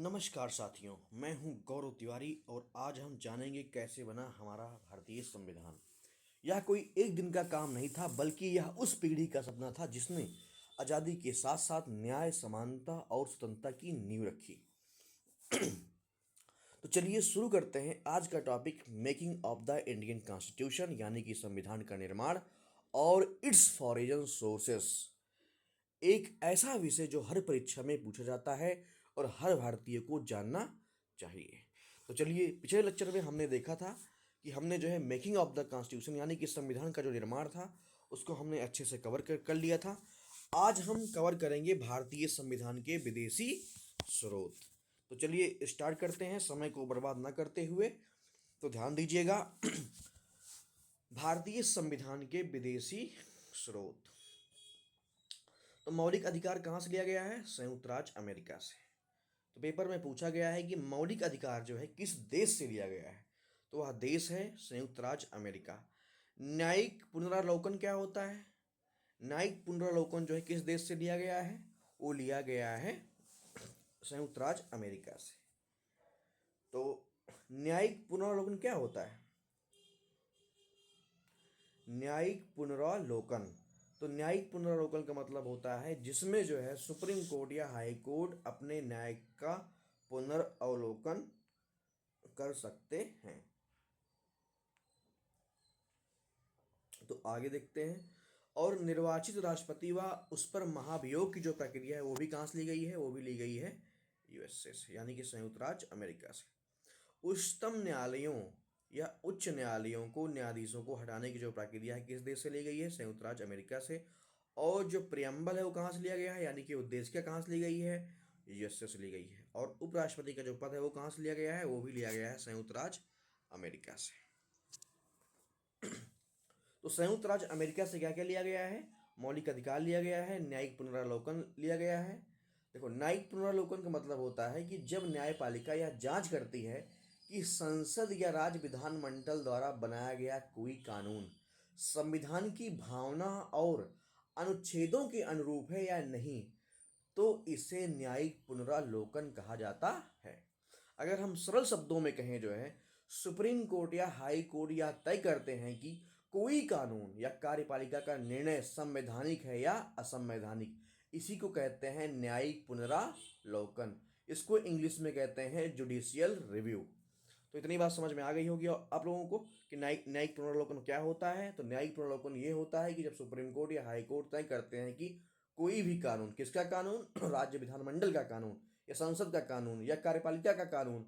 नमस्कार साथियों, मैं हूं गौरव तिवारी और आज हम जानेंगे कैसे बना हमारा भारतीय संविधान। यह कोई एक दिन का काम नहीं था, बल्कि यह उस पीढ़ी का सपना था जिसने आज़ादी के साथ साथ न्याय, समानता और स्वतंत्रता की नींव रखी। तो चलिए शुरू करते हैं आज का topic, making of the Indian constitution, यानी कि संविधान का निर्माण और इट्स फॉरेन सोर्सेस। एक ऐसा विषय जो हर परीक्षा में पूछा जाता है और हर भारतीय को जानना चाहिए। तो चलिए, पिछले लेक्चर में हमने देखा था कि हमने जो है मेकिंग ऑफ द कॉन्स्टिट्यूशन यानी कि संविधान का जो निर्माण था उसको हमने अच्छे से कवर कर लिया था। आज हम कवर करेंगे भारतीय संविधान के विदेशी स्रोत। तो चलिए स्टार्ट करते हैं, समय को बर्बाद ना करते हुए। तो ध्यान दीजिएगा, भारतीय संविधान के विदेशी स्रोत। तो मौलिक अधिकार कहाँ से लिया गया है? संयुक्त राज्य अमेरिका से। तो पेपर में पूछा गया है कि मौलिक अधिकार जो है किस देश से लिया गया है, तो वह देश है संयुक्त राज्य अमेरिका। न्यायिक पुनरावलोकन क्या होता है? न्यायिक पुनरावलोकन जो है किस देश से लिया गया है? वो लिया गया है संयुक्त राज्य अमेरिका से। तो न्यायिक पुनरावलोकन क्या होता है? न्यायिक पुनरावलोकन, तो न्यायिक पुनरावलोकन का मतलब होता है जिसमें जो है सुप्रीम कोर्ट या हाई कोर्ट अपने न्याय का पुनरावलोकन कर सकते हैं। तो आगे देखते हैं। और निर्वाचित राष्ट्रपति व उस पर महाभियोग की जो प्रक्रिया है वो भी कहाँ से ली गई है? वो भी ली गई है यूएसए से, यानी कि संयुक्त राज्य अमेरिका से। उच्चतम न्यायालयों या उच्च न्यायालयों को, न्यायाधीशों को हटाने की जो प्रक्रिया है किस देश से ली गई है? संयुक्त राज्य अमेरिका से। और जो प्रियम्बल है वो कहाँ से लिया गया है, यानी कि उद्देशिका कहाँ से ली गई है? यूएसए से ली गई है। और उपराष्ट्रपति का जो पद है वो कहाँ से लिया गया है? वो भी लिया गया है संयुक्त राज्य अमेरिका से। तो संयुक्त राज्य अमेरिका से क्या क्या लिया गया है? मौलिक अधिकार लिया गया है, न्यायिक पुनरावलोकन लिया गया है। देखो, न्यायिक पुनरावलोकन का मतलब होता है कि जब न्यायपालिका यह जांच करती है कि संसद या राज्य विधानमंडल द्वारा बनाया गया कोई कानून संविधान की भावना और अनुच्छेदों के अनुरूप है या नहीं, तो इसे न्यायिक पुनरावलोकन कहा जाता है। अगर हम सरल शब्दों में कहें, जो है सुप्रीम कोर्ट या हाई कोर्ट यह तय करते हैं कि कोई कानून या कार्यपालिका का निर्णय संवैधानिक है या असंवैधानिक, इसी को कहते हैं न्यायिक पुनरावलोकन। इसको इंग्लिश में कहते हैं जुडिशियल रिव्यू। तो इतनी बात समझ में आ गई होगी आप लोगों को कि न्यायिक न्यायिक पुनरावलोकन क्या होता है। तो न्यायिक पुनरावलोकन ये होता है कि जब सुप्रीम कोर्ट या हाई कोर्ट तय करते हैं कि कोई भी कानून, किसका कानून? राज्य विधानमंडल का कानून या संसद का कानून या कार्यपालिका का कानून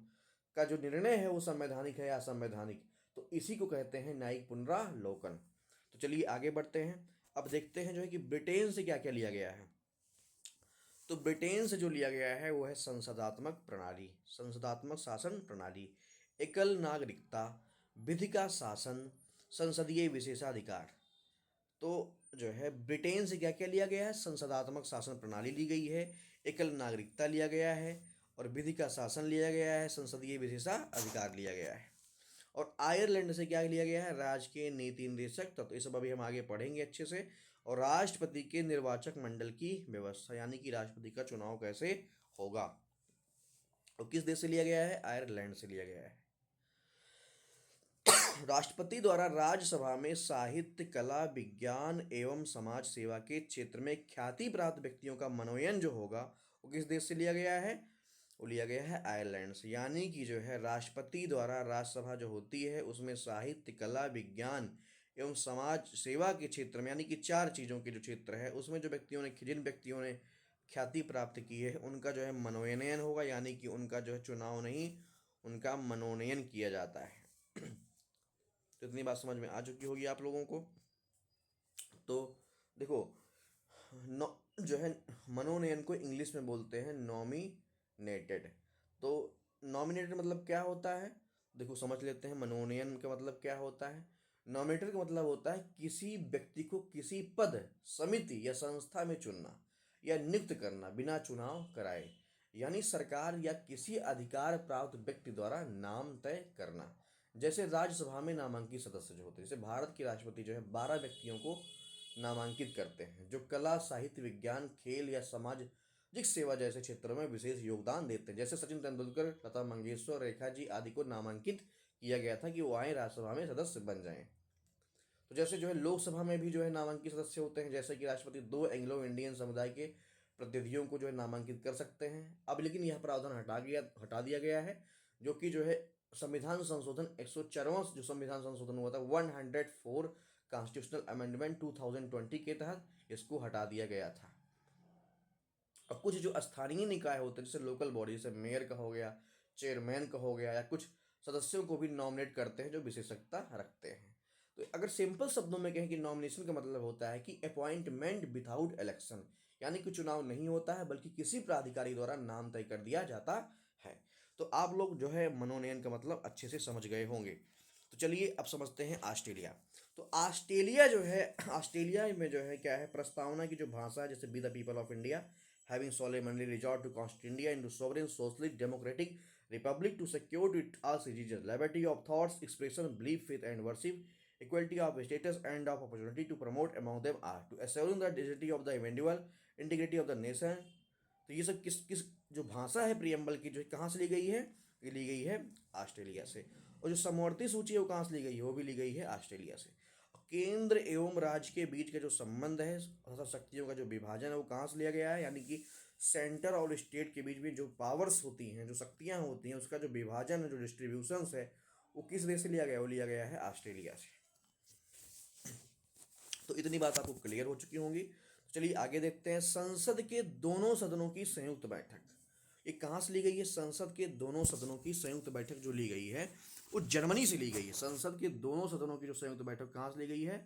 का जो निर्णय है वो संवैधानिक है या असंवैधानिक, तो इसी को कहते हैं न्यायिक पुनरावलोकन। तो चलिए आगे बढ़ते हैं। अब देखते हैं जो है कि ब्रिटेन से क्या क्या लिया गया है। तो ब्रिटेन से जो लिया गया है वो है संसदात्मक प्रणाली, संसदात्मक शासन प्रणाली, एकल नागरिकता, विधि का शासन, संसदीय विशेषाधिकार। तो जो है ब्रिटेन से क्या क्या लिया गया है? संसदात्मक शासन प्रणाली ली गई है, एकल नागरिकता लिया गया है और विधि का शासन लिया गया है, संसदीय विशेषाधिकार लिया गया है। और आयरलैंड से क्या लिया गया है? राजकीय नीति निर्देशक तत्व। तो ये सब अभी हम आगे पढ़ेंगे अच्छे से। और राष्ट्रपति के निर्वाचक मंडल की व्यवस्था, यानी कि राष्ट्रपति का चुनाव कैसे होगा। और किस देश से लिया गया है? आयरलैंड से लिया गया है। राष्ट्रपति द्वारा राज्यसभा में साहित्य, कला, विज्ञान एवं समाज सेवा के क्षेत्र में ख्याति प्राप्त व्यक्तियों का मनोनयन जो होगा वो किस देश से लिया गया है? वो लिया गया है आयरलैंड से। यानी कि जो है राष्ट्रपति द्वारा राज्यसभा जो होती है उसमें साहित्य, कला, विज्ञान एवं समाज सेवा के क्षेत्र में, यानी कि 4 चीज़ों के जो क्षेत्र है उसमें जो व्यक्तियों ने, जिन व्यक्तियों ने ख्याति प्राप्त की है उनका जो है मनोनयन होगा, यानी कि उनका जो है चुनाव नहीं, उनका मनोनयन किया जाता है। तो इतनी बात समझ में आ चुकी होगी आप लोगों को। तो देखो, जो है मनोनयन को इंग्लिश में बोलते हैं नॉमिनेटेड। तो नॉमिनेटेड मतलब क्या होता है? देखो समझ लेते हैं मनोनयन का मतलब क्या होता है। नॉमिनेटेड का मतलब होता है किसी व्यक्ति को किसी पद, समिति या संस्था में चुनना या नियुक्त करना बिना चुनाव कराए, यानी सरकार या किसी अधिकार प्राप्त व्यक्ति द्वारा नाम तय करना। जैसे राज्यसभा में नामांकित सदस्य जो होते हैं, जैसे भारत के राष्ट्रपति जो है 12 व्यक्तियों को नामांकित करते हैं जो कला, साहित्य, विज्ञान, खेल या समाज सामाजिक सेवा जैसे क्षेत्रों में विशेष योगदान देते हैं। जैसे सचिन तेंदुलकर, लता मंगेशकर, रेखा जी आदि को नामांकित किया गया था कि वो आए राज्यसभा में सदस्य बन जाएं। तो जैसे जो है लोकसभा में भी जो है नामांकित सदस्य होते हैं, जैसे कि राष्ट्रपति 2 एंग्लो इंडियन समुदाय के प्रतिनिधियों को जो है नामांकित कर सकते हैं। अब लेकिन यह प्रावधान हटा दिया गया है, जो कि जो है संविधान संशोधन 104वां जो संविधान संशोधन हुआ था 104 कॉन्स्टिट्यूशनल अमेंडमेंट 2020 के तहत इसको हटा दिया गया था। अब कुछ जो स्थानीय निकाय होते हैं, जैसे लोकल बॉडी, जैसे मेयर का हो गया, चेयरमैन का हो गया, या कुछ सदस्यों को भी नॉमिनेट करते हैं जो विशेषज्ञता रखते हैं। तो अगर सिंपल शब्दों में कहें कि नॉमिनेशन का मतलब होता है कि अपॉइंटमेंट विदाउट इलेक्शन, यानी कि चुनाव नहीं होता है बल्कि किसी प्राधिकारी द्वारा नाम तय कर दिया जाता है। तो आप लोग जो है मनोनयन का मतलब अच्छे से समझ गए होंगे। तो चलिए अब समझते हैं ऑस्ट्रेलिया। तो ऑस्ट्रेलिया जो है, ऑस्ट्रेलिया में जो है क्या है, प्रस्तावना की जो भाषा है, जैसे be the people of India having solemnly resolved to constitute India into sovereign, socialist, democratic republic to secure to it all citizens liberty of thoughts, expression, belief, faith, and worship, equality of status and of opportunity to promote among them are to assuring the dignity of the individual, integrity of the nation। तो ये सब किस किस जो भाषा है preamble की, जो कहाँ से ली गई है, ये ली गई है ऑस्ट्रेलिया से। और जो समवर्ती सूची है वो कहाँ से ली गई है, वो भी ली गई है ऑस्ट्रेलिया से। केंद्र एवं राज्य के बीच का जो संबंध है तथा शक्तियों का जो विभाजन है वो कहाँ से लिया गया है, यानी कि सेंटर और स्टेट के बीच में जो पावर्स होती हैं, जो शक्तियाँ होती हैं, उसका जो विभाजन है, जो डिस्ट्रीब्यूशंस है, वो किस देश से लिया गया है, वो लिया गया है ऑस्ट्रेलिया से। तो इतनी बात आपको क्लियर हो चुकी होंगी। तो चलिए आगे देखते हैं। संसद के दोनों सदनों की संयुक्त बैठक, ये कहाँ से ली गई है? संसद के दोनों सदनों की संयुक्त बैठक जो ली गई है वो जर्मनी से ली गई है। संसद के दोनों सदनों की जो संयुक्त बैठक कहाँ से ली गई है?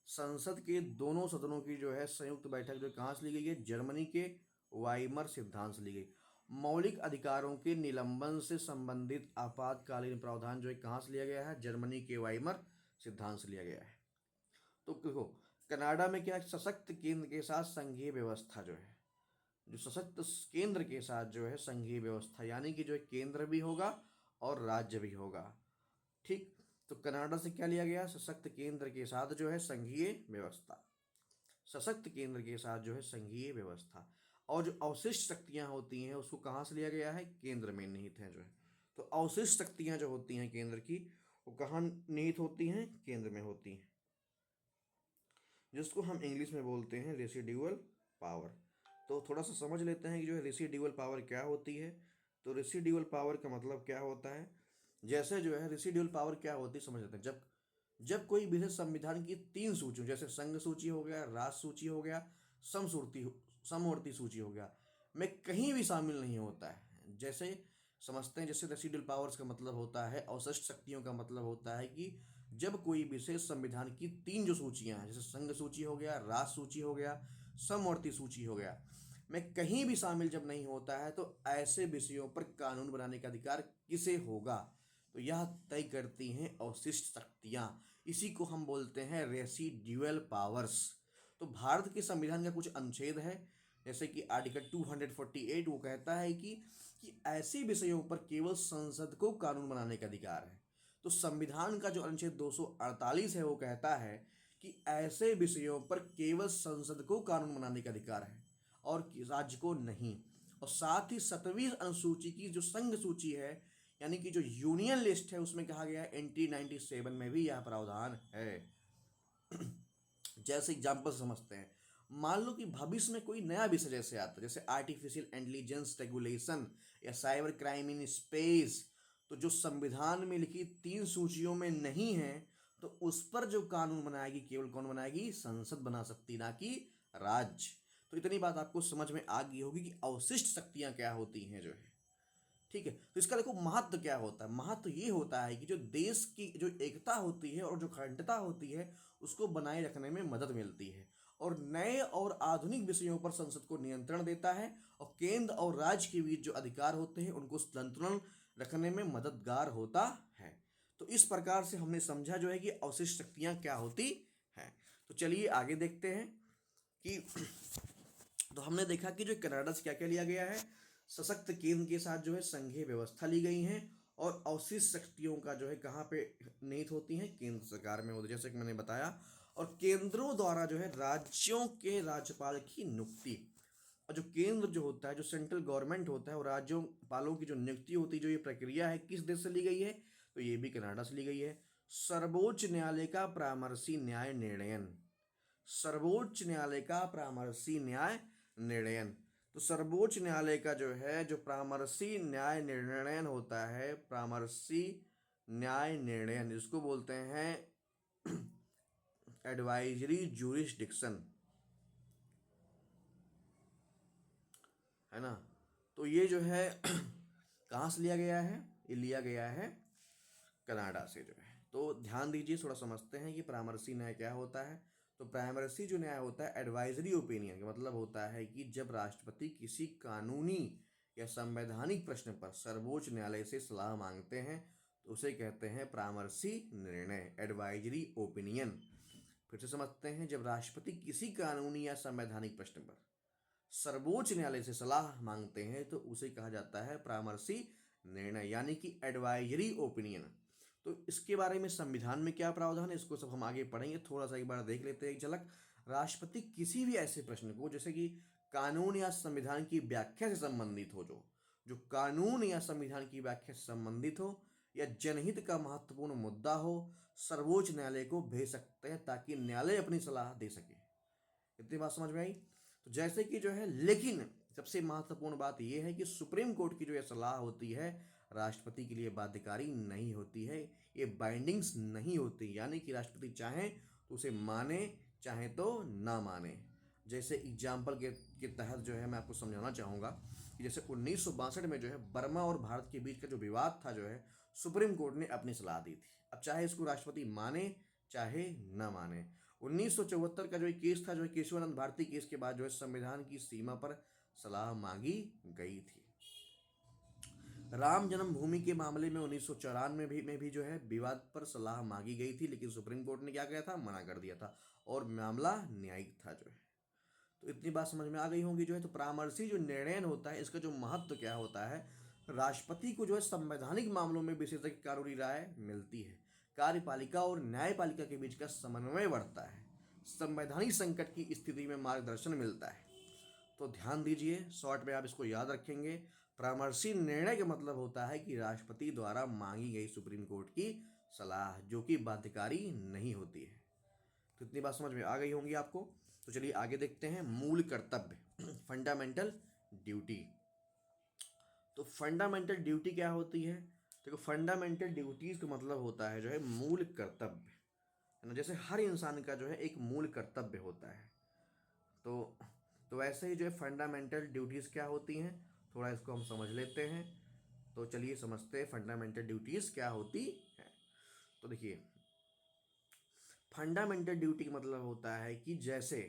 संसद के दोनों सदनों की जो है संयुक्त बैठक जो कहाँ से ली गई है? जर्मनी के वाइमर सिद्धांत से ली गई। मौलिक अधिकारों के निलंबन से संबंधित आपातकालीन प्रावधान जो है कहाँ से लिया गया है? जर्मनी के वाइमर सिद्धांत से लिया गया है। तो देखो कनाडा में क्या, सशक्त केंद्र के साथ संघीय व्यवस्था जो है, जो सशक्त केंद्र के साथ जो है संघीय व्यवस्था, यानी कि जो है केंद्र भी होगा और राज्य भी होगा। ठीक, तो कनाडा से क्या लिया गया? सशक्त केंद्र के साथ जो है संघीय व्यवस्था, सशक्त केंद्र के साथ जो है संघीय व्यवस्था। और जो अवशिष्ट शक्तियां होती हैं उसको कहाँ से लिया गया है? केंद्र में निहित है जो है। तो अवशिष्ट शक्तियां जो होती हैं केंद्र की, वो कहाँ निहित होती हैं? केंद्र में होती हैं, जिसको हम इंग्लिश में बोलते हैं रेसिडुअल पावर। तो थोड़ा सा समझ लेते हैं कि जो है रेसिडुअल पावर क्या होती है। तो रेसिडुअल पावर का मतलब क्या होता है, जैसे जो है रेसिडुअल पावर क्या होती है समझ लेते हैं। जब जब कोई विशेष संविधान की 3 सूची, जैसे संघ सूची हो गया, राष्ट्र सूची हो गया, समवर्ती सूची हो गया, में कहीं भी शामिल नहीं होता है। जैसे समझते हैं, जैसे रेसिडुअल पावर्स का मतलब होता है, अवशिष्ट शक्तियों का मतलब होता है कि जब कोई विशेष संविधान की 3 जो सूचियां हैं, जैसे संघ सूची हो गया, राष्ट्र सूची हो गया, समवर्ती सूची हो गया, में कहीं भी शामिल जब नहीं होता है, तो ऐसे विषयों पर कानून बनाने का अधिकार किसे होगा? तो यह तय करती हैं अवशिष्ट शक्तियां। इसी को हम बोलते हैं रेसिडुअल पावर्स। तो भारत के संविधान का कुछ अनुच्छेद है, जैसे कि आर्टिकल 248, वो कहता है कि ऐसे विषयों पर केवल संसद को कानून बनाने का अधिकार है। तो संविधान का जो अनुच्छेद 248 है वो कहता है कि ऐसे विषयों पर केवल संसद को कानून बनाने का अधिकार है और राज्य को नहीं। और साथ ही 7वीं अनुसूची की जो संघ सूची है, यानी कि जो यूनियन लिस्ट है, उसमें कहा गया है एंटी 97 में भी यह प्रावधान है। जैसे एग्जाम्पल समझते हैं, मान लो कि भविष्य में कोई नया विषय जैसे आता है, जैसे आर्टिफिशियल इंटेलिजेंस रेगुलेशन या साइबर क्राइम इन स्पेस, तो जो संविधान में लिखी 3 सूचियों में नहीं है, तो उस पर जो कानून बनाएगी केवल कौन बनाएगी? संसद बना सकती, ना कि राज्य। तो इतनी बात आपको समझ में आ गई होगी कि अवशिष्ट शक्तियां क्या होती हैं जो है। ठीक है, तो इसका देखो महत्व क्या होता है। महत्व ये होता है कि जो देश की जो एकता होती है और जो अखंडता होती है उसको बनाए रखने में मदद मिलती है, और नए और आधुनिक विषयों पर संसद को नियंत्रण देता है, और केंद्र और राज्य के बीच जो अधिकार होते हैं उनको संतुलन रखने में मददगार होता है। तो इस प्रकार से हमने समझा जो है कि अवशिष्ट शक्तियां क्या होती हैं। तो चलिए आगे देखते हैं कि तो हमने देखा कि जो कनाडा से क्या क्या लिया गया है, सशक्त केंद्र के साथ जो है संघीय व्यवस्था ली गई है, और अवशिष्ट शक्तियों का जो है कहाँ पे निहित होती हैं? केंद्र सरकार में होती है, जैसे कि मैंने बताया। और केंद्रों द्वारा जो है राज्यों के राज्यपाल की नियुक्ति, और जो केंद्र जो होता है, जो सेंट्रल गवर्नमेंट होता है, और राज्यों पालों की जो नियुक्ति होती है, जो ये प्रक्रिया है, किस देश से ली गई है? तो ये भी कनाडा से ली गई है। सर्वोच्च न्यायालय का परामर्शी न्याय निर्णयन, सर्वोच्च न्यायालय का परामर्शी न्याय निर्णयन। तो सर्वोच्च न्यायालय का जो है, जो परामर्शी न्याय निर्णयन होता है, परामर्शी न्याय निर्णयन, इसको बोलते हैं एडवाइजरी जूरिसडिक्शन, है ना। तो ये जो है कहाँ से लिया गया है? ये लिया गया है कनाडा से जो है। तो ध्यान दीजिए, थोड़ा समझते हैं कि परामर्शी न्याय क्या होता है। तो परामर्शी जो न्याय होता है, एडवाइजरी ओपिनियन का मतलब होता है कि जब राष्ट्रपति किसी कानूनी या संवैधानिक प्रश्न पर सर्वोच्च न्यायालय से सलाह मांगते हैं तो उसे कहते हैं परामर्शी निर्णय, एडवाइजरी ओपिनियन। फिर से समझते हैं, जब राष्ट्रपति किसी कानूनी या संवैधानिक प्रश्न पर सर्वोच्च न्यायालय से सलाह मांगते हैं तो उसे कहा जाता है परामर्शी निर्णय, यानी कि एडवाइजरी ओपिनियन। तो इसके बारे में संविधान में क्या प्रावधान है, इसको सब हम आगे पढ़ेंगे। थोड़ा सा एक बार देख लेते हैं एक झलक। राष्ट्रपति किसी भी ऐसे प्रश्न को, जैसे कि कानून या संविधान की व्याख्या से संबंधित हो, जो जो कानून या संविधान की व्याख्या से संबंधित हो या जनहित का महत्वपूर्ण मुद्दा हो, सर्वोच्च न्यायालय को भेज सकते हैं ताकि न्यायालय अपनी सलाह दे सके। इतनी बात समझ में आई? तो जैसे कि जो है, लेकिन सबसे महत्वपूर्ण बात यह है कि सुप्रीम कोर्ट की जो यह सलाह होती है राष्ट्रपति के लिए बाध्यकारी नहीं होती है, ये बाइंडिंग्स नहीं होती, यानी कि राष्ट्रपति चाहे तो उसे माने, चाहे तो ना माने। जैसे एग्जाम्पल के तहत जो है मैं आपको समझाना चाहूँगा कि जैसे 1962 में जो है बर्मा और भारत के बीच का जो विवाद था, जो है सुप्रीम कोर्ट ने अपनी सलाह दी थी। अब चाहे इसको राष्ट्रपति माने चाहे ना माने, 1974 का जो एक केस था, जो है केशवानंद भारती केस के बाद जो है संविधान की सीमा पर सलाह मांगी गई थी। राम जन्मभूमि के मामले में 1994 में भी जो है विवाद पर सलाह मांगी गई थी, लेकिन सुप्रीम कोर्ट ने क्या किया था? मना कर दिया था, और मामला न्यायिक था जो है। तो इतनी बात समझ में आ गई होंगी जो है। तो परामर्शी जो निर्णय होता है, इसका जो महत्व क्या होता है, राष्ट्रपति को जो है संवैधानिक मामलों में विशेषज्ञ कानूनी राय मिलती है, कार्यपालिका और न्यायपालिका के बीच का समन्वय बढ़ता है, संवैधानिक संकट की स्थिति में मार्गदर्शन मिलता है। तो ध्यान दीजिए, शॉर्ट में आप इसको याद रखेंगे। परामर्शी निर्णय का मतलब होता है कि राष्ट्रपति द्वारा मांगी गई सुप्रीम कोर्ट की सलाह जो कि बाध्यकारी नहीं होती है। तो इतनी बात समझ में आ गई होंगी आपको। तो चलिए आगे देखते हैं, मूल कर्तव्य फंडामेंटल ड्यूटी। तो फंडामेंटल ड्यूटी क्या होती है? देखो, फंडामेंटल ड्यूटीज का मतलब होता है जो है मूल कर्तव्य, है ना। जैसे हर इंसान का जो है एक मूल कर्तव्य होता है, तो वैसे ही जो है फंडामेंटल ड्यूटीज़ क्या होती हैं, थोड़ा इसको हम समझ लेते हैं। तो चलिए समझते हैं फंडामेंटल ड्यूटीज़ क्या होती हैं। तो देखिए, फंडामेंटल ड्यूटी का मतलब होता है कि जैसे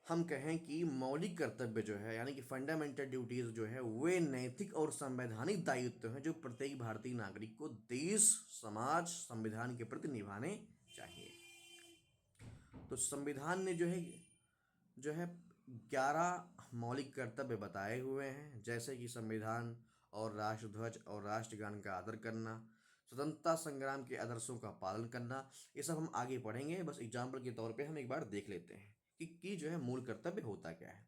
हम कहें कि मौलिक कर्तव्य जो है, यानी कि फंडामेंटल ड्यूटीज़ जो है, वे नैतिक और संवैधानिक दायित्व हैं जो प्रत्येक भारतीय नागरिक को देश, समाज, संविधान के प्रति निभाने चाहिए। तो संविधान ने जो है 11 मौलिक कर्तव्य बताए हुए हैं, जैसे कि संविधान और राष्ट्रध्वज और राष्ट्रगान का आदर करना, स्वतंत्रता संग्राम के आदर्शों का पालन करना। ये सब हम आगे पढ़ेंगे, बस एग्जाम्पल के तौर पे हम एक बार देख लेते हैं कि जो है मूल कर्तव्य होता क्या है।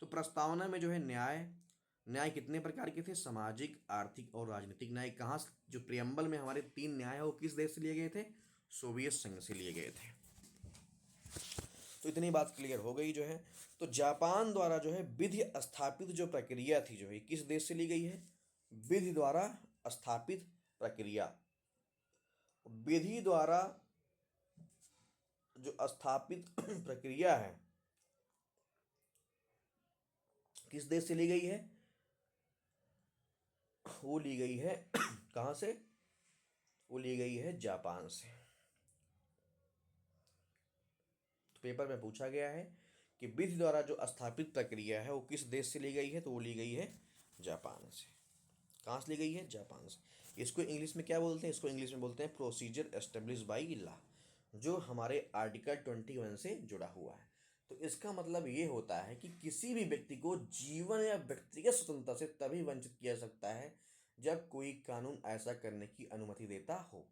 तो प्रस्तावना में जो है न्याय कितने प्रकार के थे? सामाजिक, आर्थिक और राजनीतिक न्याय। कहाँ जो प्रियम्बल में हमारे 3 न्याय है वो किस देश से लिए गए थे? सोवियत संघ से लिए गए थे। तो इतनी बात क्लियर हो गई जो है। तो जापान द्वारा जो है विधि स्थापित जो प्रक्रिया थी, जो है किस देश से ली गई है? विधि द्वारा स्थापित प्रक्रिया, विधि द्वारा जो स्थापित प्रक्रिया है किस देश से ली गई है? वो ली गई है कहाँ से? वो ली गई है जापान से। तो पेपर में पूछा गया है कि विधि द्वारा जो स्थापित प्रक्रिया है वो किस देश से ली गई है? तो वो ली गई है जापान से। कहाँ से ली गई है? जापान से। इसको इंग्लिश में क्या बोलते हैं? इसको इंग्लिश में बोलते हैं प्रोसीजर एस्टेब्लिश बाई लॉ, जो हमारे आर्टिकल 21 से जुड़ा हुआ है। तो इसका मतलब ये होता है कि किसी भी व्यक्ति को जीवन या व्यक्तिगत स्वतंत्रता से तभी वंचित किया सकता है जब कोई कानून ऐसा करने की अनुमति देता हो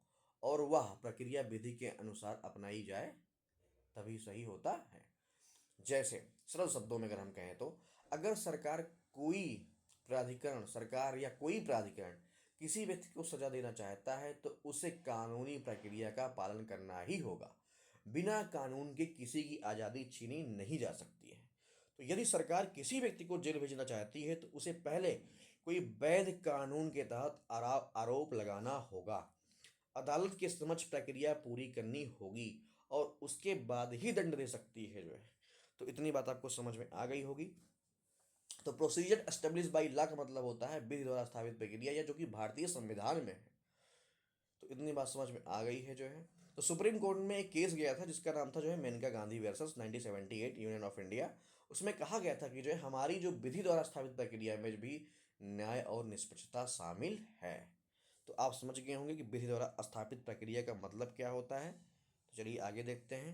और वह प्रक्रिया विधि के अनुसार अपनाई जाए, तभी सही होता है। जैसे सरल शब्दों में अगर हम कहें तो अगर सरकार कोई प्राधिकरण सरकार या कोई प्राधिकरण किसी व्यक्ति को सजा देना चाहता है तो उसे कानूनी प्रक्रिया का पालन करना ही होगा। बिना कानून के किसी की आज़ादी छीनी नहीं जा सकती है। तो यदि सरकार किसी व्यक्ति को जेल भेजना चाहती है तो उसे पहले कोई वैध कानून के तहत आरोप लगाना होगा, अदालत के समक्ष प्रक्रिया पूरी करनी होगी और उसके बाद ही दंड दे सकती है जो है। तो इतनी बात आपको समझ में आ गई होगी। तो प्रोसीजर एस्टेब्लिश बाई लॉ का मतलब होता है विधि द्वारा स्थापित प्रक्रिया, या जो कि भारतीय संविधान में है। तो इतनी बात समझ में आ गई है जो है। तो सुप्रीम कोर्ट में एक केस गया था जिसका नाम था जो है Maneka Gandhi versus 1978 union of India. उसमें कहा गया था कि जो है हमारी जो विधि द्वारा स्थापित प्रक्रिया में भी न्याय और निष्पक्षता शामिल है। तो आप समझ गए होंगे कि विधि द्वारा स्थापित प्रक्रिया का मतलब क्या होता है। तो चलिए आगे देखते हैं।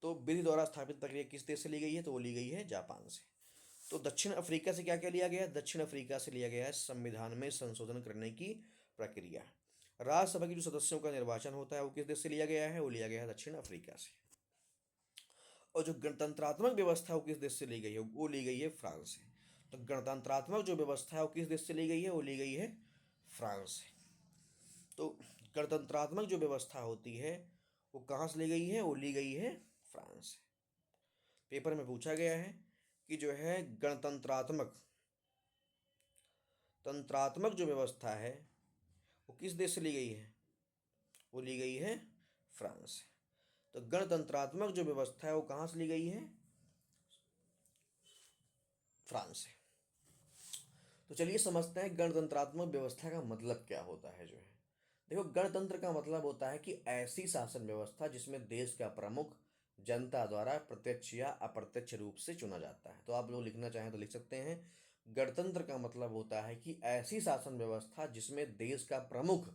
तो विधि द्वारा स्थापित प्रक्रिया किस देश से ली गई है, तो वो ली गई है जापान से। तो दक्षिण अफ्रीका से क्या क्या लिया गया है, दक्षिण अफ्रीका से लिया गया है संविधान में संशोधन करने की प्रक्रिया। राज्यसभा की जो सदस्यों का निर्वाचन होता है वो किस देश से लिया गया है, वो लिया गया है दक्षिण अफ्रीका से। और जो गणतंत्रात्मक व्यवस्था है वो किस देश से ली गई है, वो ली गई है फ्रांस से। तो गणतंत्रात्मक जो व्यवस्था है वो किस देश से ली गई है, वो ली गई है फ्रांस से। तो गणतंत्रात्मक जो व्यवस्था होती है वो कहाँ से ली गई है, वो ली गई है फ्रांस से। पेपर में पूछा गया है कि जो है तंत्रात्मक जो व्यवस्था है वो किस देश से ली गई है, वो ली गई है फ्रांस से। तो गणतंत्रात्मक जो व्यवस्था है वो कहाँ से ली गई है, फ्रांस से। तो चलिए समझते हैं गणतंत्रात्मक व्यवस्था का मतलब क्या होता है जो है। देखो, गणतंत्र का मतलब होता है कि ऐसी शासन व्यवस्था जिसमें देश का प्रमुख जनता द्वारा प्रत्यक्ष या अप्रत्यक्ष रूप से चुना जाता है। तो आप लोग लिखना चाहें तो लिख सकते हैं, गणतंत्र का मतलब होता है कि ऐसी शासन व्यवस्था जिसमें देश का प्रमुख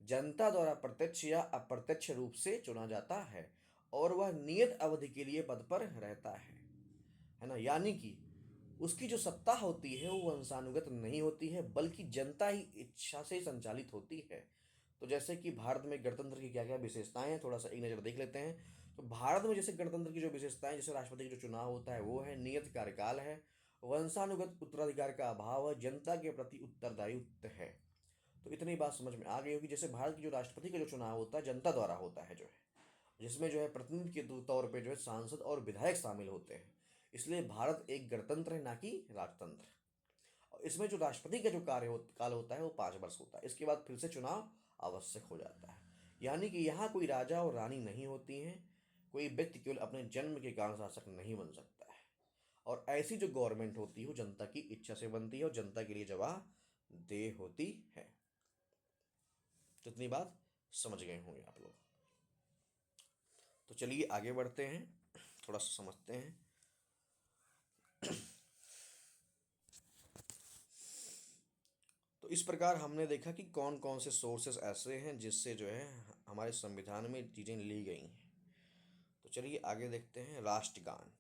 जनता द्वारा प्रत्यक्ष या अप्रत्यक्ष रूप से चुना जाता है और वह नियत अवधि के लिए पद पर रहता है ना। यानी कि उसकी जो सत्ता होती है वो वंशानुगत नहीं होती है बल्कि जनता ही इच्छा से संचालित होती है। तो जैसे कि भारत में गणतंत्र की क्या क्या विशेषताएं हैं, थोड़ा सा एक नज़र देख लेते हैं। तो भारत में जैसे गणतंत्र की जो विशेषताएं, जैसे राष्ट्रपति का जो चुनाव होता है वो है, नियत कार्यकाल है, वंशानुगत उत्तराधिकार का अभाव है, जनता के प्रति उत्तरदायित्व है। तो इतनी बात समझ में आ गई होगी। जैसे भारत की जो राष्ट्रपति का जो चुनाव होता है जनता द्वारा होता है जो है, जिसमें जो है प्रतिनिधि के तौर पे जो है सांसद और विधायक शामिल होते हैं। इसलिए भारत एक गणतंत्र है, ना कि राजतंत्र। और इसमें जो राष्ट्रपति का जो काल होता है वो 5 वर्ष होता है। इसके बाद फिर से चुनाव आवश्यक हो जाता है। यानी कि यहाँ कोई राजा और रानी नहीं होती हैं। कोई व्यक्ति केवल अपने जन्म के कारण शासक नहीं बन सकता है। और ऐसी जो गवर्नमेंट होती है वो जनता की इच्छा से बनती है और जनता के लिए जवाबदेह होती है। तो इतनी बात समझ गए होंगे आप लोग। तो चलिए आगे बढ़ते हैं, थोड़ा सा समझते हैं। तो इस प्रकार हमने देखा कि कौन कौन से सोर्सेस ऐसे हैं जिससे जो है हमारे संविधान में चीज़ें ली गई हैं। तो चलिए आगे देखते हैं। राष्ट्रगान।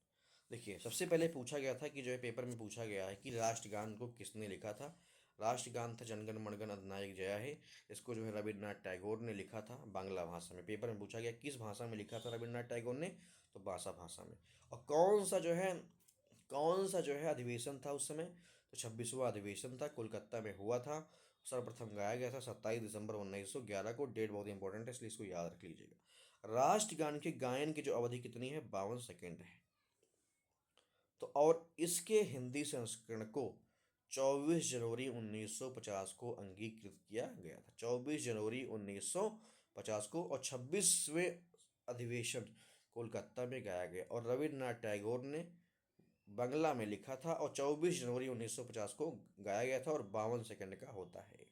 देखिए, सबसे पहले पूछा गया था कि जो है पेपर में पूछा गया है कि राष्ट्रगान को किसने लिखा था। राष्ट्रगान था जनगण मनगण अधिनायक जया है। इसको जो है रविन्द्रनाथ टैगोर ने लिखा था बांग्ला भाषा में। पेपर में पूछा गया किस भाषा में लिखा था रविन्द्रनाथ टैगोर ने, तो भाषा में। और कौन सा जो है अधिवेशन था उस समय, तो 26वां अधिवेशन था, कोलकाता में हुआ था। सर्वप्रथम गाया गया था 27 दिसंबर 1911 को। डेट बहुत इंपॉर्टेंट है इसलिए इसको याद रख लीजिएगा। राष्ट्रगान के गायन की जो अवधि कितनी है, 52 सेकेंड है। तो और इसके हिंदी संस्करण को 24 जनवरी 1950 को अंगीकृत किया गया था। 24 जनवरी 1950 को। और 26वें अधिवेशन कोलकाता में गाया गया और रविन्द्रनाथ टैगोर ने बांग्ला में लिखा था और 24 जनवरी 1950 को गाया गया था और 52 सेकंड का होता है।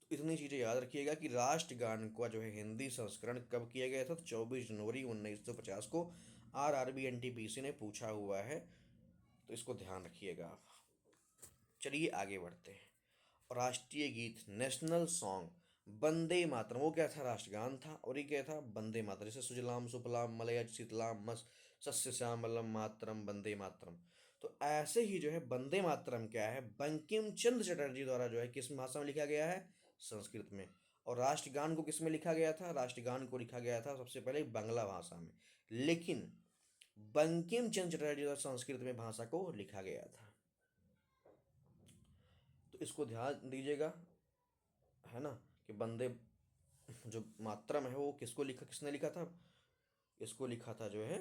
तो इतनी चीज़ें याद रखिएगा कि राष्ट्रगान का जो है हिंदी संस्करण कब किया गया था, तो 24 जनवरी 1950 को। RRB NTPC ने पूछा हुआ है, तो इसको ध्यान रखिएगा आप। चलिए आगे बढ़ते हैं। राष्ट्रीय गीत, नेशनल सॉन्ग, वंदे मातरम, वो क्या था, राष्ट्रगान था। और ये क्या था, वंदे मातरम। जैसे सुजलाम सुफलाम मलयज शीतलाम मस सस्य श्यामलम मातरम वंदे मातरम। तो ऐसे ही जो है वंदे मातरम क्या है, बंकिम चंद्र चटर्जी द्वारा जो है किस भाषा में लिखा गया है, संस्कृत में। और राष्ट्रगान को किस में लिखा गया था, राष्ट्रगान को लिखा गया था सबसे पहले बांग्ला भाषा में। लेकिन बंकिम चंद्र चटर्जी द्वारा संस्कृत में भाषा को लिखा गया था। तो इसको ध्यान दीजिएगा, है ना, कि बंदे जो मातरम है वो किसने लिखा था? इसको लिखा था जो है,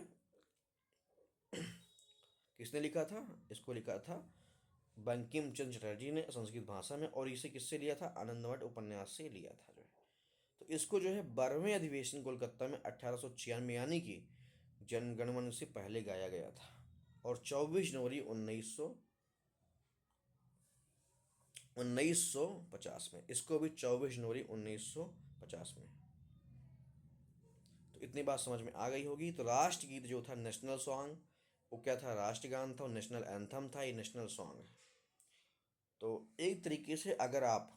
किसने लिखा था? इसको लिखा था बंकिम चंद्र चटर्जी ने संस्कृत भाषा में, और इसे किससे लिया था? आनंदमठ उपन्यास से लिया था जो है। तो इसको जो है 12वें अधिवेशन कोलकाता में 1896 यानी कि जनगणमन से पहले गाया गया था, और 24 जनवरी 1950 में, इसको भी 24 जनवरी 1950 में। तो इतनी बात समझ में आ गई होगी। तो राष्ट्रगीत जो था, नेशनल सॉन्ग, वो क्या था? राष्ट्रगान था, और नेशनल एंथम था, ये नेशनल सॉन्ग है। तो एक तरीके से अगर आप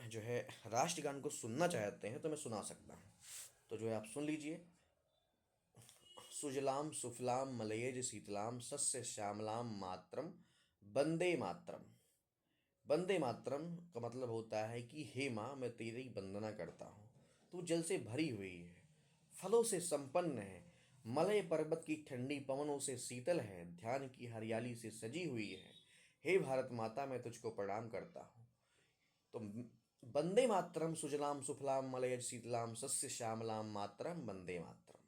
जो है राष्ट्रगान को सुनना चाहते हैं तो मैं सुना सकता हूँ। तो जो है आप सुन लीजिए। सुजलाम सुफलाम मलयज शीतलाम सस्य श्यामलाम मातरम वंदे मातरम। वंदे मातरम का मतलब होता है कि हे माँ, मैं तेरी वंदना करता हूँ, तू जल से भरी हुई है, फलों से संपन्न है, मलय पर्वत की ठंडी पवनों से शीतल है, ध्यान की हरियाली से सजी हुई है, हे भारत माता, मैं तुझको प्रणाम करता हूँ। तो वंदे मातरम, सुजलाम सुफलाम मलयज शीतलाम सस्य श्यामलाम मातरम वंदे मातरम।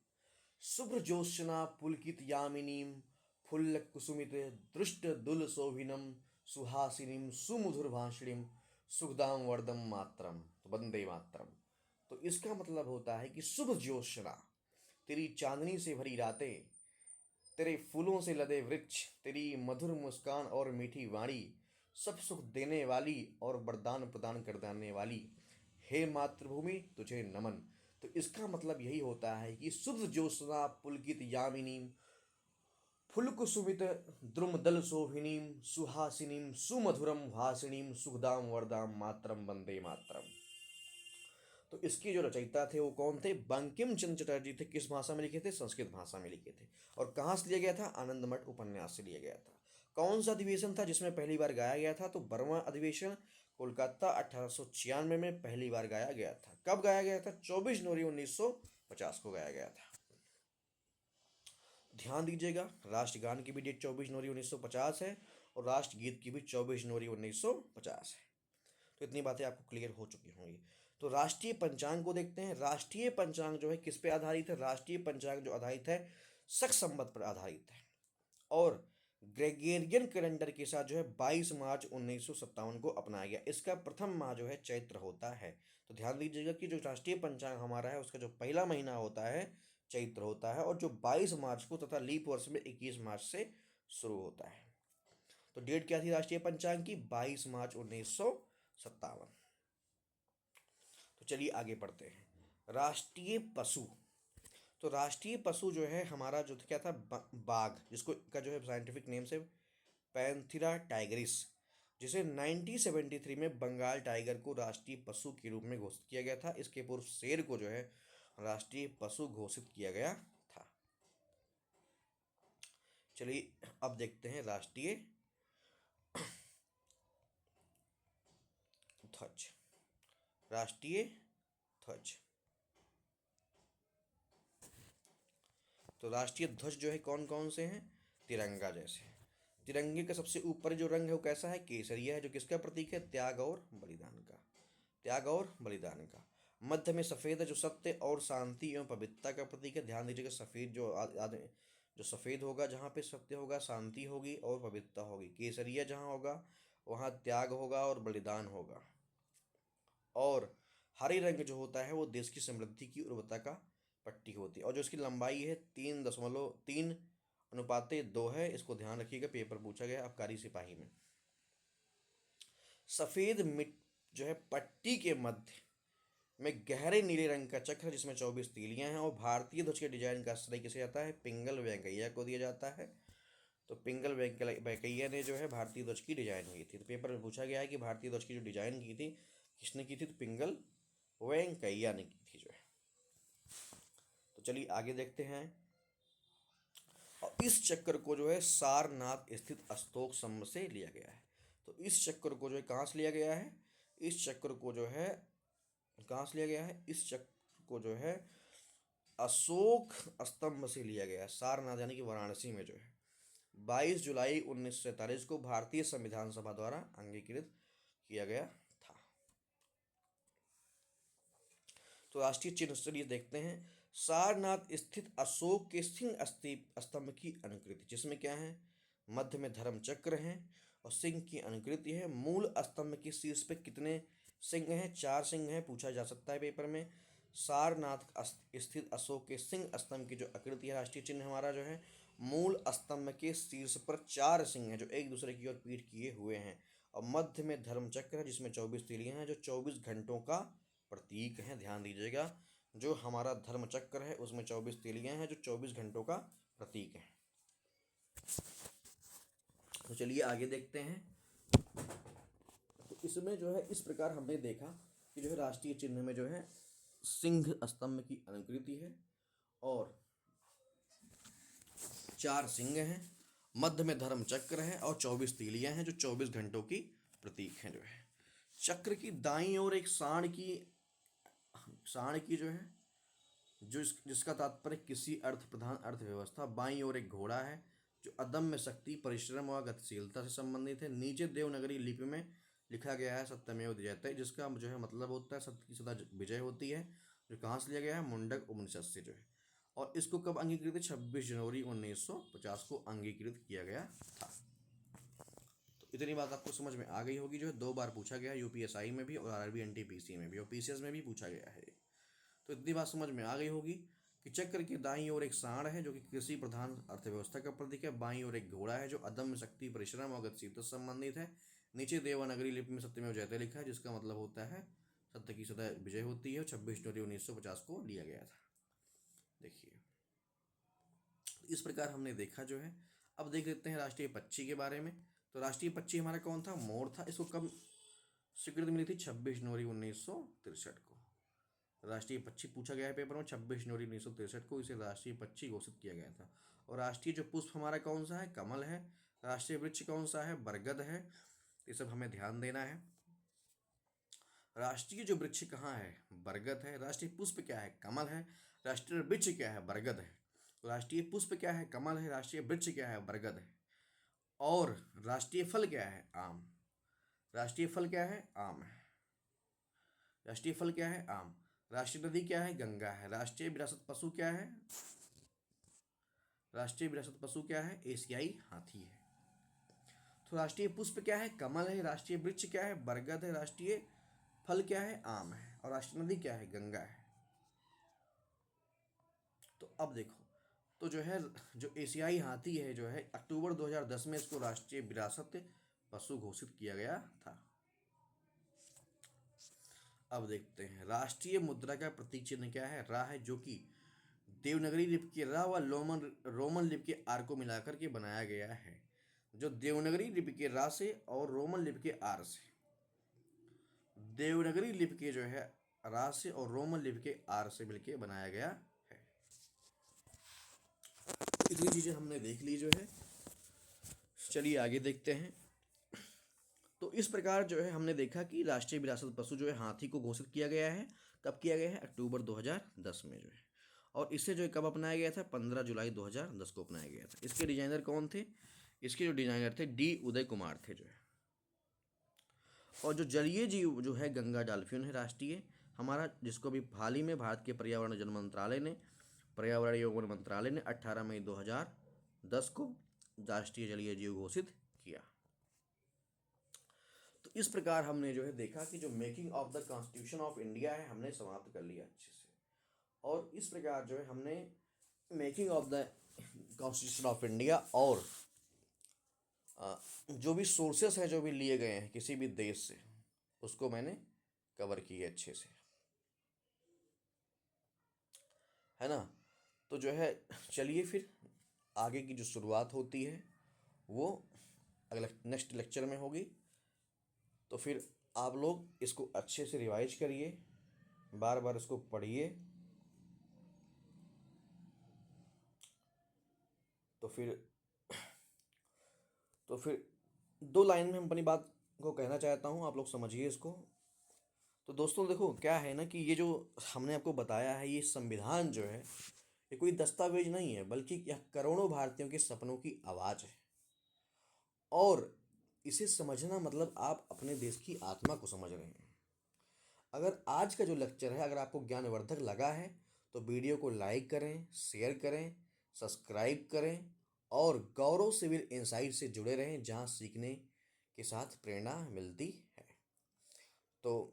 शुभ्र ज्योत्स्ना पुलकित यामिनीम फुल्ल कुसुमित दृष्ट दुल शोभिनम सुहासिनीम सुमधुर भाषिणीम सुखदाम वर्दम मातरम। तो वंदे मातरम, तो इसका मतलब होता है कि शुभ ज्योत्स्ना, तेरी चांदनी से भरी रातें, तेरे फूलों से लदे वृक्ष, तेरी मधुर मुस्कान और मीठी वाणी, सब सुख देने वाली और वरदान प्रदान कर देने वाली, हे मातृभूमि तुझे नमन। तो इसका मतलब यही होता है कि शुभ ज्योत्स्ना पुलकित यामिनी फुलकुसुमित द्रुमदल शोभिनीम सुहासिनीम सुमधुरम भासिनीम सुखदाम वरदाम मातरम वंदे मातरम। तो इसके जो रचयिता थे वो कौन थे? बंकिम चंद्र चटर्जी थे। किस भाषा में लिखे थे? संस्कृत भाषा में लिखे थे। और कहाँ से लिया गया था? आनंदमठ उपन्यास से लिया गया था। कौन सा अधिवेशन था जिसमें पहली बार गाया गया था? तो 12वां अधिवेशन कोलकाता 1896 में पहली बार गाया गया था। कब गाया गया था? 24 जनवरी 1950 को गाया गया था। ध्यान दीजिएगा, राष्ट्रगान की भी डेट 24 जनवरी 1950 है, और राष्ट्रगीत की भी 24 जनवरी 1950 है। तो इतनी बातें आपको क्लियर हो चुकी होंगी। तो राष्ट्रीय पंचांग को देखते हैं। राष्ट्रीय पंचांग जो है किस पे आधारित है? राष्ट्रीय पंचांग जो आधारित है शक संवत पर आधारित है, और ग्रेगोरियन कैलेंडर के साथ जो है 22 मार्च 1957 को अपनाया गया। इसका प्रथम माह जो है चैत्र होता है। तो ध्यान दीजिएगा कि जो राष्ट्रीय पंचांग हमारा है उसका जो पहला महीना होता है चैत्र होता है, और जो 22 मार्च को तथा लीप वर्ष में 21 मार्च से शुरू होता है। तो डेट क्या थी राष्ट्रीय पंचांग की? 22 मार्च 1957। तो चलिए आगे बढ़ते हैं। राष्ट्रीय पशु। तो राष्ट्रीय पशु जो है हमारा जो क्या था? बाघ, जिसको का जो है साइंटिफिक नेम से पैंथेरा टाइगरिस, जिसे 1973 में बंगाल टाइगर को राष्ट्रीय पशु के रूप में घोषित किया गया था। इसके पूर्व शेर को जो है राष्ट्रीय पशु घोषित किया गया था। चलिए अब देखते हैं राष्ट्रीय ध्वज। राष्ट्रीय ध्वज, तो राष्ट्रीय ध्वज जो है कौन कौन से हैं? तिरंगा जैसे। तिरंगे का सबसे ऊपर जो रंग है वो कैसा है? केसरिया है, जो किसका प्रतीक है? त्याग और बलिदान का। त्याग और बलिदान का। मध्य में सफ़ेद है, जो सत्य और शांति एवं पवित्रता का प्रतीक है। ध्यान दीजिएगा, सफ़ेद जो आदमी जो सफ़ेद होगा जहाँ पे सत्य होगा, शांति होगी और पवित्रता होगी। केसरिया जहाँ होगा वहाँ त्याग होगा और बलिदान होगा। और हरे रंग जो होता है वो देश की समृद्धि की उर्वरता का पट्टी होती है, और जो इसकी लंबाई है 3.3:2 है। इसको ध्यान रखिएगा, पेपर पूछा गया आबकारी सिपाही में। सफ़ेद मिट जो है पट्टी के मध्य में गहरे नीले रंग का चक्र जिसमें 24 तीलियां हैं, और भारतीय ध्वज के डिजाइन का श्रेय किसे जाता है? पिंगल वेंकैया को दिया जाता है। तो पिंगल वेंकैया ने जो है भारतीय ध्वज की डिजाइन की थी। तो पेपर में पूछा गया है कि भारतीय ध्वज की जो डिजाइन की थी किसने की थी? तो पिंगल वेंकैया ने की थी जो है। तो चलिए आगे देखते हैं। और इस चक्कर को जो है सारनाथ स्थित अशोक स्तंभ से लिया गया है। तो इस चक्कर को जो है कहाँ से लिया गया है? इस चक्कर को जो है कहाँ से लिया गया है? इस चक्र को जो है अशोक स्तंभ से लिया गया है, सारनाथ यानी कि वाराणसी में जो है 22 जुलाई 1947 को भारतीय संविधान सभा द्वारा अंगीकृत किया गया था। तो राष्ट्रीय चिन्ह चलिए देखते हैं। सारनाथ स्थित अशोक के सिंह स्तंभ की अनुकृति, जिसमें क्या है, मध्य में धर्म चक्र है और सिंह की अनुकृति है। मूल स्तंभ के शीर्ष पे कितने सिंह हैं? 4 सिंह हैं, पूछा जा सकता है पेपर में। सारनाथ स्थित अशोक के सिंह स्तंभ की जो आकृति है, राष्ट्रीय चिन्ह हमारा जो है, मूल स्तंभ के शीर्ष पर 4 सिंह हैं जो एक दूसरे की ओर पीठ किए हुए हैं और मध्य में धर्म चक्र है जिसमें 24 तीलियां हैं जो 24 घंटों का प्रतीक है। ध्यान दीजिएगा, जो हमारा धर्म चक्र है उसमें 24 तीलियां हैं जो 24 घंटों का प्रतीक है। तो चलिए आगे देखते हैं। तो इसमें जो है इस प्रकार हमने देखा कि जो है राष्ट्रीय चिन्ह में जो है सिंह स्तंभ की अनुकृति है और 4 सिंह हैं, मध्य में धर्म चक्र है और 24 तीलियां हैं जो 24 घंटों की प्रतीक हैं। जो है चक्र की दाईं ओर एक सांड की जो है जिसका तात्पर्य किसी अर्थ प्रधान अर्थव्यवस्था। बाईं ओर एक घोड़ा है जो अदम्य शक्ति, परिश्रम व गतिशीलता से संबंधित है। नीचे देवनागरी लिपि में लिखा गया है सत्यमेव जयते, जिसका जो है मतलब होता है सत्य की सदा विजय होती है, जो कहाँ से लिया गया है? मुंडक उपनिषद से जो है। और इसको कब अंगीकृत? 26 जनवरी 1950 को अंगीकृत किया गया था। तो इतनी बात आपको समझ में आ गई होगी। जो है 2 बार पूछा गया, यूपीएसआई में भी और आरआरबी एनटीपीसी में भी और पीसीएस में भी पूछा गया है। तो इतनी बात समझ में आ गई होगी कि चक्र की दाईं ओर एक सांड है जो कि कृषि प्रधान अर्थव्यवस्था का प्रतीक है। बाईं ओर एक घोड़ा है जो अदम्य शक्ति, परिश्रम और गतिशीलता से संबंधित है। नीचे देवनागरी लिपि में सत्यमेव जयते लिखा है, जिसका मतलब होता है सत्य की सदा विजय होती है। 26 जनवरी 1950 को लिया गया था। देखिए इस प्रकार हमने देखा जो है। अब देख लेते हैं राष्ट्रीय पक्षी के बारे में। तो राष्ट्रीय पक्षी हमारा कौन था? मोर था। इसको कब स्वीकृति मिली थी? 26 जनवरी 1963 को। राष्ट्रीय पक्षी पूछा गया है पेपर में, 26 जनवरी 1963 को इसे राष्ट्रीय पक्षी घोषित किया गया था। और राष्ट्रीय जो पुष्प हमारा कौन सा है? कमल है। राष्ट्रीय वृक्ष कौन सा है? बरगद है। ये सब हमें ध्यान देना है। राष्ट्रीय जो वृक्ष कहाँ है? बरगद है। राष्ट्रीय पुष्प क्या है? कमल है। राष्ट्रीय वृक्ष क्या है? बरगद है। राष्ट्रीय पुष्प क्या है? कमल है। राष्ट्रीय वृक्ष क्या है? बरगद है। और राष्ट्रीय फल क्या है? आम। राष्ट्रीय फल क्या है? आम है। राष्ट्रीय फल क्या है? आम। राष्ट्रीय नदी क्या है? गंगा है। राष्ट्रीय विरासत पशु क्या है? राष्ट्रीय विरासत पशु क्या है? एशियाई हाथी है। तो राष्ट्रीय पुष्प क्या है? कमल है। राष्ट्रीय वृक्ष क्या है? बरगद है। राष्ट्रीय फल क्या है? आम है। और राष्ट्रीय नदी क्या है? गंगा है। तो अब देखो, तो जो है जो एशियाई हाथी है जो है अक्टूबर 2010 में इसको राष्ट्रीय विरासत पशु घोषित किया गया था। अब देखते हैं राष्ट्रीय मुद्रा का प्रतीक चिन्ह क्या है? रा है, जो कि देवनागरी लिपि के रा व रोमन लिपि के आर को मिलाकर के बनाया गया है। जो देवनागरी लिपि के रा से और रोमन लिपि के आर से, देवनागरी लिपि के जो है रा से और रोमन लिपि के आर से मिलकर बनाया गया है। इतनी चीजें हमने देख ली जो है। चलिए आगे देखते हैं। तो इस प्रकार जो है हमने देखा कि राष्ट्रीय विरासत पशु जो है हाथी को घोषित किया गया है। कब किया गया है? अक्टूबर 2010 में जो है। और इसे जो है कब अपनाया गया था? 15 जुलाई 2010 को अपनाया गया था। इसके डिजाइनर कौन थे? इसके जो डिजाइनर थे डी उदय कुमार थे जो है। और जो जलीय जीव जो है गंगा डॉल्फिन है राष्ट्रीय हमारा, जिसको भी हाल ही में भारत के पर्यावरण जन मंत्रालय ने, पर्यावरण एवं मंत्रालय ने 18 मई 2010 को राष्ट्रीय जलीय जीव घोषित किया। तो इस प्रकार हमने जो है देखा कि जो making of the constitution of India है हमने समाप्त कर लिया अच्छे से। और इस प्रकार जो है हमने making of the constitution of India और जो भी सोर्सेस है जो भी लिए गए हैं किसी भी देश से, उसको मैंने कवर किया अच्छे से, है ना। तो जो है चलिए फिर आगे की जो शुरुआत होती है वो अगले नेक्स्ट लेक्चर में होगी। तो फिर आप लोग इसको अच्छे से रिवाइज करिए, बार बार इसको पढ़िए। तो फिर 2 लाइन में हम अपनी बात को कहना चाहता हूँ, आप लोग समझिए इसको। तो दोस्तों देखो क्या है ना कि ये जो हमने आपको बताया है, ये संविधान जो है ये कोई दस्तावेज नहीं है, बल्कि यह करोड़ों भारतीयों के सपनों की आवाज़ है। और इसे समझना मतलब आप अपने देश की आत्मा को समझ रहे हैं। अगर आज का जो लेक्चर है अगर आपको ज्ञानवर्धक लगा है तो वीडियो को लाइक करें, शेयर करें, सब्सक्राइब करें और गौरव सिविल इंसाइट से जुड़े रहें, जहां सीखने के साथ प्रेरणा मिलती है। तो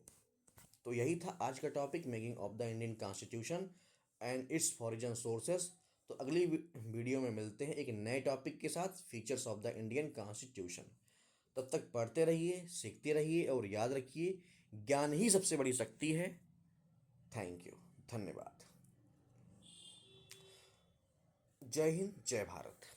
तो यही था आज का topic, making of the Indian constitution and its origin sources. तो अगली वीडियो में मिलते हैं एक नए टॉपिक के साथ, features of the Indian constitution. तब तक पढ़ते रहिए, सीखते रहिए और याद रखिए, ज्ञान ही सबसे बड़ी शक्ति है। थैंक यू, धन्यवाद। जय हिंद, जय भारत।